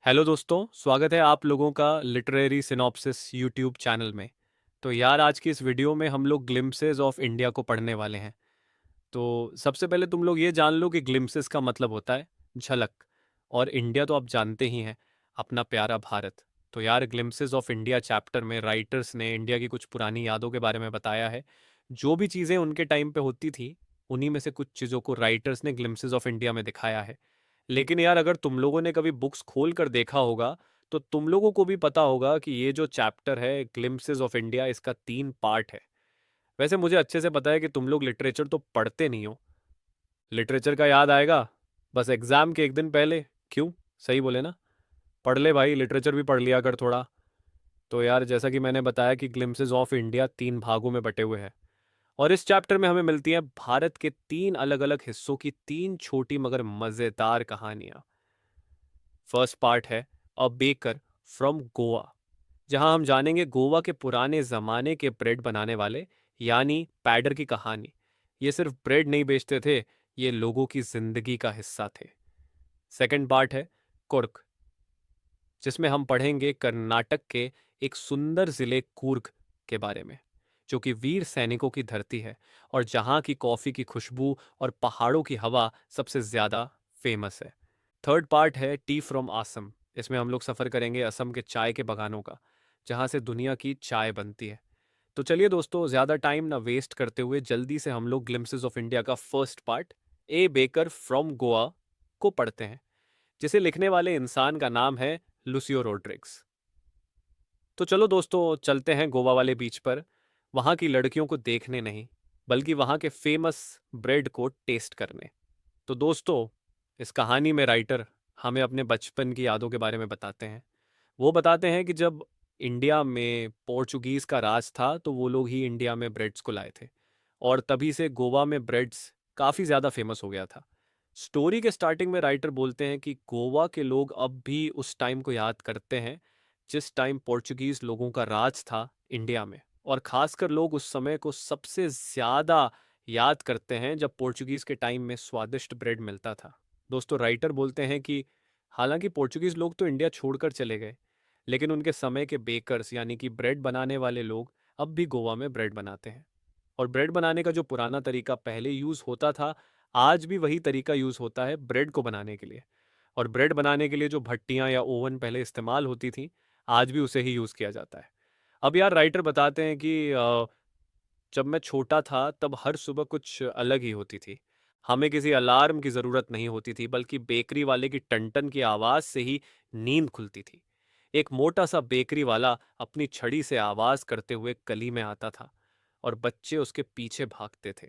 Hello दोस्तों, स्वागत है आप लोगों का लिटरेरी सिनॉप्सिस यूट्यूब चैनल में। तो यार आज की इस वीडियो में हम लोग ग्लिम्पसेस ऑफ इंडिया को पढ़ने वाले हैं। तो सबसे पहले तुम लोग ये जान लो कि ग्लिम्पसेस का मतलब होता है झलक, और इंडिया तो आप जानते ही हैं, अपना प्यारा भारत। तो यार ग्लिम्पसेस ऑफ इंडिया चैप्टर में राइटर्स ने इंडिया की कुछ पुरानी यादों के बारे में बताया है। जो भी चीज़ें उनके टाइम पे होती थी, उन्हीं में से कुछ चीज़ों को राइटर्स ने ग्लिम्पसेस ऑफ इंडिया में दिखाया है। लेकिन यार अगर तुम लोगों ने कभी बुक्स खोल कर देखा होगा, तो तुम लोगों को भी पता होगा कि ये जो चैप्टर है ग्लिम्पसेस ऑफ इंडिया, इसका 3 पार्ट है। वैसे मुझे अच्छे से पता है कि तुम लोग लिटरेचर तो पढ़ते नहीं हो। लिटरेचर का याद आएगा बस एग्जाम के एक दिन पहले। क्यों? सही बोले ना? पढ़ ले भाई, लिटरेचर भी पढ़ लिया कर थोड़ा। तो यार जैसा कि मैंने बताया कि ग्लिम्पसेस ऑफ इंडिया 3 भागों में बटे हुए हैं, और इस चैप्टर में हमें मिलती है भारत के 3 अलग अलग हिस्सों की 3 छोटी मगर मज़ेदार कहानियाँ। फर्स्ट पार्ट है अ बेकर फ्रॉम गोवा, जहां हम जानेंगे गोवा के पुराने ज़माने के ब्रेड बनाने वाले यानी पैडर की कहानी। ये सिर्फ ब्रेड नहीं बेचते थे, ये लोगों की जिंदगी का हिस्सा थे। सेकंड पार्ट है कुर्ग, जिसमें हम पढ़ेंगे कर्नाटक के एक सुंदर जिले कूर्ग के बारे में, जो कि वीर सैनिकों की धरती है और जहां की कॉफ़ी की खुशबू और पहाड़ों की हवा सबसे ज़्यादा फेमस है। थर्ड पार्ट है टी फ्रॉम आसम। इसमें हम लोग सफ़र करेंगे असम के चाय के बागानों का, जहाँ से दुनिया की चाय बनती है। तो चलिए दोस्तों, ज़्यादा टाइम ना वेस्ट करते हुए जल्दी से हम लोग ग्लिम्पसेस ऑफ इंडिया का first part A baker from Goa को पढ़ते हैं, जिसे लिखने वाले इंसान का नाम है लुसियो रोड्रिग्स। तो चलो दोस्तों, चलते हैं गोवा वाले बीच पर, वहाँ की लड़कियों को देखने नहीं, बल्कि वहाँ के फेमस ब्रेड को टेस्ट करने। तो दोस्तों, इस कहानी में राइटर हमें अपने बचपन की यादों के बारे में बताते हैं। वो बताते हैं कि जब इंडिया में पोर्चुगीज़ का राज था, तो वो लोग ही इंडिया में ब्रेड्स को लाए थे, और तभी से गोवा में ब्रेड्स काफ़ी ज़्यादा फेमस हो गया था। स्टोरी के स्टार्टिंग में राइटर बोलते हैं कि गोवा के लोग अब भी उस टाइम को याद करते हैं जिस टाइम पोर्चुगीज़ लोगों का राज था इंडिया में, और ख़ासकर लोग उस समय को सबसे ज़्यादा याद करते हैं जब पोर्चुगीज़ के टाइम में स्वादिष्ट ब्रेड मिलता था। दोस्तों, राइटर बोलते हैं कि हालांकि पोर्चुगीज़ लोग तो इंडिया छोड़कर चले गए, लेकिन उनके समय के बेकर्स यानी कि ब्रेड बनाने वाले लोग अब भी गोवा में ब्रेड बनाते हैं। और ब्रेड बनाने का जो पुराना तरीका पहले यूज़ होता था, आज भी वही तरीका यूज़ होता है ब्रेड को बनाने के लिए। और ब्रेड बनाने के लिए जो भट्टियाँ या ओवन पहले इस्तेमाल होती थी, आज भी उसे ही यूज़ किया जाता है। अब यार राइटर बताते हैं कि जब मैं छोटा था तब हर सुबह कुछ अलग ही होती थी। हमें किसी अलार्म की ज़रूरत नहीं होती थी, बल्कि बेकरी वाले की टन-टन की आवाज़ से ही नींद खुलती थी। एक मोटा सा बेकरी वाला अपनी छड़ी से आवाज़ करते हुए गली में आता था, और बच्चे उसके पीछे भागते थे।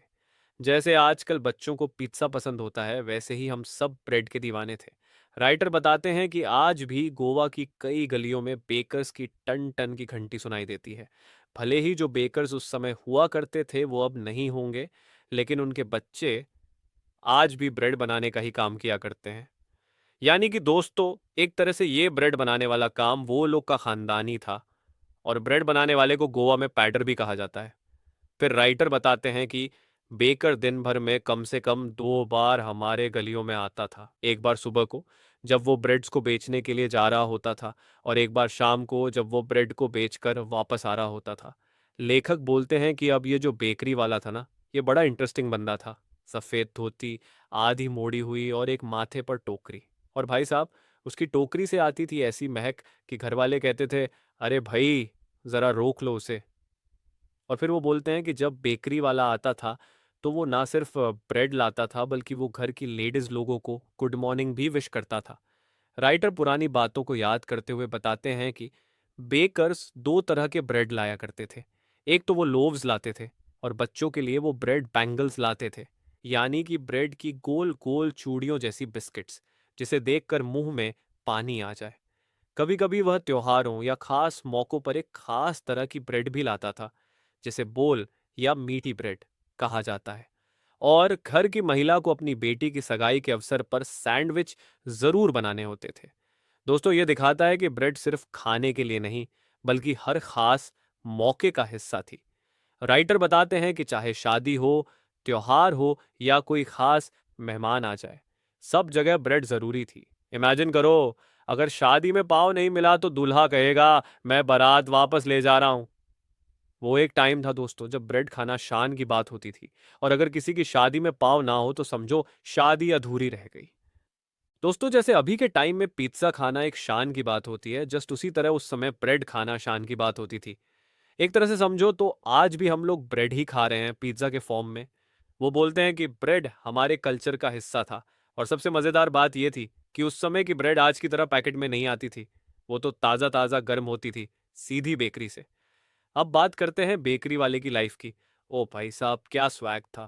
जैसे आजकल बच्चों को पिज़्ज़ा पसंद होता है, वैसे ही हम सब ब्रेड के दीवाने थे। राइटर बताते हैं कि आज भी गोवा की कई गलियों में बेकर्स की टन-टन की घंटी सुनाई देती है। भले ही जो बेकर्स उस समय हुआ करते थे वो अब नहीं होंगे, लेकिन उनके बच्चे आज भी ब्रेड बनाने का ही काम किया करते हैं। यानी कि दोस्तों, एक तरह से ये ब्रेड बनाने वाला काम वो लोग का खानदानी था, और ब्रेड बनाने वाले को गोवा में पैडर भी कहा जाता है। फिर राइटर बताते हैं कि बेकर दिन भर में कम से कम 2 बार हमारे गलियों में आता था। एक बार सुबह को जब वो ब्रेड्स को बेचने के लिए जा रहा होता था, और एक बार शाम को जब वो ब्रेड को बेचकर वापस आ रहा होता था। लेखक बोलते हैं कि अब ये जो बेकरी वाला था ना, ये बड़ा इंटरेस्टिंग बंदा था। सफ़ेद धोती, आधी मोड़ी हुई, और एक माथे पर टोकरी। और भाई साहब, उसकी टोकरी से आती थी ऐसी महक कि घरवाले कहते थे, अरे भाई, ज़रा रोक लो उसे। और फिर वो बोलते हैं कि जब बेकरी वाला आता था, तो वो ना सिर्फ ब्रेड लाता था, बल्कि वो घर की लेडीज लोगों को गुड मॉर्निंग भी विश करता था। राइटर पुरानी बातों को याद करते हुए बताते हैं कि बेकर्स 2 तरह के ब्रेड लाया करते थे। एक तो वो लोव्स लाते थे, और बच्चों के लिए वो ब्रेड बैंगल्स लाते थे, यानी कि ब्रेड की गोल गोल चूड़ियों जैसी बिस्किट्स, जिसे देखकर मुंह में पानी आ जाए। कभी कभी वह त्योहारों या खास मौक़ों पर एक खास तरह की ब्रेड भी लाता था, जिसे बोल या मीठी ब्रेड कहा जाता है। और घर की महिला को अपनी बेटी की सगाई के अवसर पर सैंडविच जरूर बनाने होते थे। दोस्तों, ये दिखाता है कि ब्रेड सिर्फ खाने के लिए नहीं, बल्कि हर खास मौके का हिस्सा थी। राइटर बताते हैं कि चाहे शादी हो, त्योहार हो, या कोई खास मेहमान आ जाए, सब जगह ब्रेड जरूरी थी। इमेजिन करो, अगर शादी में पाव नहीं मिला तो दूल्हा कहेगा मैं बारात वापस ले जा रहा हूं। वो एक टाइम था दोस्तों जब ब्रेड खाना शान की बात होती थी, और अगर किसी की शादी में पाव ना हो तो समझो शादी अधूरी रह गई। दोस्तों जैसे अभी के टाइम में पिज्जा खाना एक शान की बात होती है, जस्ट उसी तरह उस समय ब्रेड खाना शान की बात होती थी। एक तरह से समझो तो आज भी हम लोग ब्रेड ही खा रहे हैं पिज्जा के फॉर्म में। वो बोलते हैं कि ब्रेड हमारे कल्चर का हिस्सा था। और सबसे मज़ेदार बात यह थी कि उस समय की ब्रेड आज की तरह पैकेट में नहीं आती थी। वो तो ताज़ा ताज़ा गर्म होती थी, सीधी बेकरी से। अब बात करते हैं बेकरी वाले की लाइफ की। ओ भाई साहब क्या स्वैग था।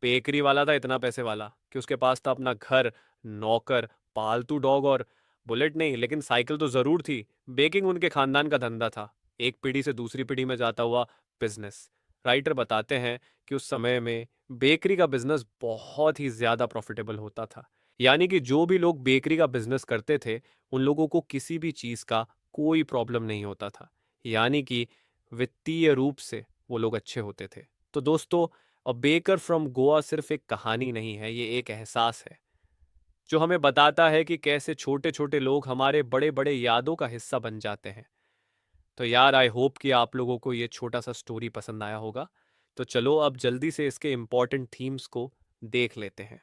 बेकरी वाला था इतना पैसे वाला कि उसके पास था अपना घर, नौकर, पालतू डॉग और बुलेट नहीं लेकिन साइकिल तो ज़रूर थी। बेकिंग उनके खानदान का धंधा था, एक पीढ़ी से दूसरी पीढ़ी में जाता हुआ बिजनेस। राइटर बताते हैं कि उस समय में बेकरी का बिजनेस बहुत ही ज़्यादा प्रॉफिटेबल होता था। यानी कि जो भी लोग बेकरी का बिजनेस करते थे उन लोगों को किसी भी चीज़ का कोई प्रॉब्लम नहीं होता था। यानी कि वित्तीय रूप से वो लोग अच्छे होते थे। तो दोस्तों, अ बेकर फ्रॉम गोवा सिर्फ एक कहानी नहीं है, ये एक एहसास है जो हमें बताता है कि कैसे छोटे छोटे लोग हमारे बड़े बड़े यादों का हिस्सा बन जाते हैं। तो यार आई होप कि आप लोगों को ये छोटा सा स्टोरी पसंद आया होगा। तो चलो अब जल्दी से इसके इम्पोर्टेंट थीम्स को देख लेते हैं।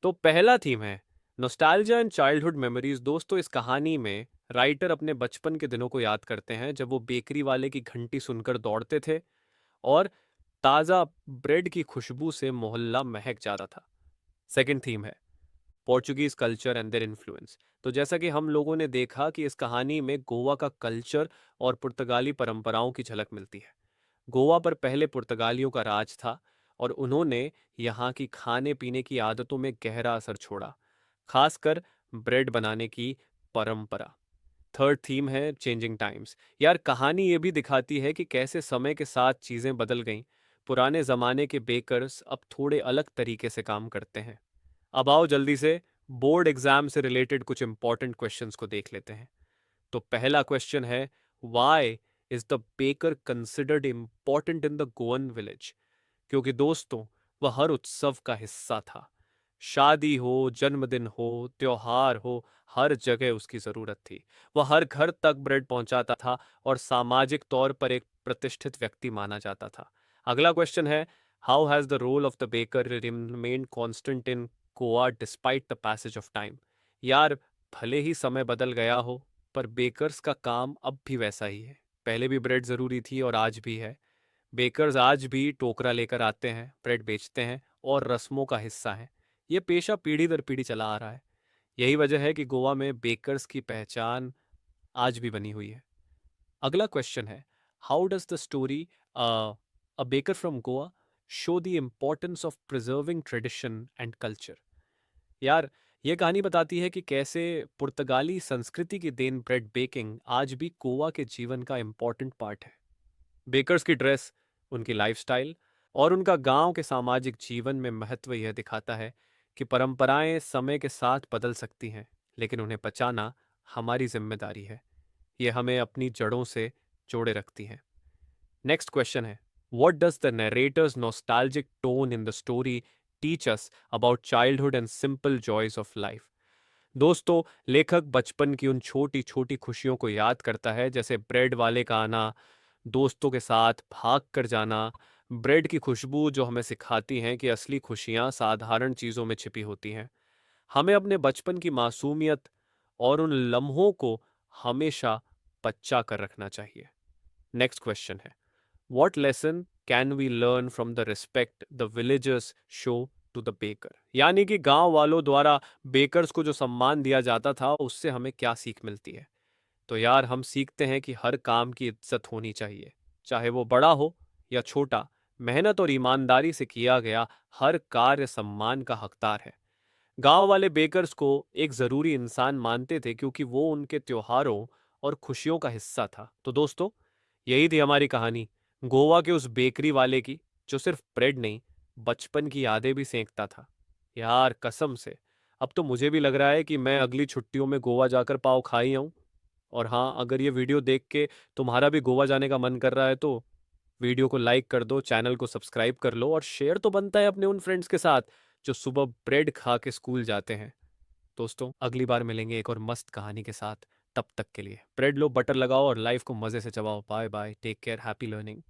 तो पहला थीम है नॉस्टैल्जिया एंड चाइल्डहुड मेमोरीज। दोस्तों इस कहानी में राइटर अपने बचपन के दिनों को याद करते हैं जब वो बेकरी वाले की घंटी सुनकर दौड़ते थे और ताज़ा ब्रेड की खुशबू से मोहल्ला महक जाता था। सेकंड थीम है Portuguese culture and their influence. तो जैसा कि हम लोगों ने देखा कि इस कहानी में गोवा का कल्चर और पुर्तगाली परंपराओं की झलक मिलती है। गोवा पर पहले पुर्तगालियों का राज था और उन्होंने यहाँ की खाने पीने की आदतों में गहरा असर छोड़ा, खासकर ब्रेड बनाने की परंपरा। थर्ड थीम है चेंजिंग टाइम्स। यार कहानी ये भी दिखाती है कि कैसे समय के साथ चीज़ें बदल गईं। पुराने ज़माने के बेकर्स अब थोड़े अलग तरीके से काम करते हैं। अब आओ जल्दी से बोर्ड एग्जाम से रिलेटेड कुछ इंपॉर्टेंट क्वेश्चंस को देख लेते हैं। तो पहला क्वेश्चन है why is the baker considered important in the Goan village. क्योंकि दोस्तों वह हर उत्सव का हिस्सा था। शादी हो, जन्मदिन हो, त्योहार हो, हर जगह उसकी जरूरत थी। वह हर घर तक ब्रेड पहुंचाता था और सामाजिक तौर पर एक प्रतिष्ठित व्यक्ति माना जाता था। अगला क्वेश्चन है how has the role of the baker remain constant in Goa despite the passage of time. यार भले ही समय बदल गया हो पर बेकर्स का काम अब भी वैसा ही है। पहले भी ब्रेड जरूरी थी और आज भी है। बेकर्स आज भी टोकरा लेकर आते हैं, ब्रेड बेचते हैं और रस्मों का हिस्सा हैं। ये पेशा पीढ़ी दर पीढ़ी चला आ रहा है। यही वजह है कि गोवा में बेकर्स की पहचान आज भी बनी हुई है। अगला क्वेश्चन है how does the story a baker from Goa show the importance of preserving tradition and culture. यार ये कहानी बताती है कि कैसे पुर्तगाली संस्कृति की देन ब्रेड बेकिंग आज भी गोवा के जीवन का इम्पोर्टेंट पार्ट है। बेकर्स की ड्रेस, उनकी लाइफस्टाइल और उनका गांव के सामाजिक जीवन में महत्व यह दिखाता है कि परंपराएं समय के साथ बदल सकती हैं, लेकिन उन्हें बचाना हमारी जिम्मेदारी है। ये हमें अपनी जड़ों से जोड़े रखती हैं। नेक्स्ट क्वेश्चन है what does the narrator's nostalgic tone in the story teach us about childhood and simple joys of life. दोस्तों लेखक बचपन की उन छोटी छोटी खुशियों को याद करता है, जैसे ब्रेड वाले का आना, दोस्तों के साथ भाग कर जाना। ब्रेड की खुशबू जो हमें सिखाती हैं कि असली खुशियाँ साधारण चीज़ों में छिपी होती हैं। हमें अपने बचपन की मासूमियत और उन लम्हों को हमेशा बचा कर रखना चाहिए। नेक्स्ट क्वेश्चन है what lesson can we learn from the respect the villagers show to the baker. यानी कि गांव वालों द्वारा बेकर्स को जो सम्मान दिया जाता था उससे हमें क्या सीख मिलती है। तो यार हम सीखते हैं कि हर काम की इज्जत होनी चाहिए, चाहे वो बड़ा हो या छोटा। मेहनत और ईमानदारी से किया गया हर कार्य सम्मान का हकदार है। गांव वाले बेकर्स को एक ज़रूरी इंसान मानते थे क्योंकि वो उनके त्योहारों और खुशियों का हिस्सा था। तो दोस्तों यही थी हमारी कहानी गोवा के उस बेकरी वाले की जो सिर्फ ब्रेड नहीं बचपन की यादें भी सेंकता था। यार कसम से अब तो मुझे भी लग रहा है कि मैं अगली छुट्टियों में गोवा जाकर पाव खा ही आऊं। और हाँ, अगर ये वीडियो देख के तुम्हारा भी गोवा जाने का मन कर रहा है तो वीडियो को लाइक कर दो, चैनल को सब्सक्राइब कर लो और शेयर तो बनता है अपने उन फ्रेंड्स के साथ जो सुबह ब्रेड खा के स्कूल जाते हैं। दोस्तों, अगली बार मिलेंगे एक और मस्त कहानी के साथ। तब तक के लिए ब्रेड लो, बटर लगाओ और लाइफ को मज़े से चबाओ। Bye bye, take care, happy learning.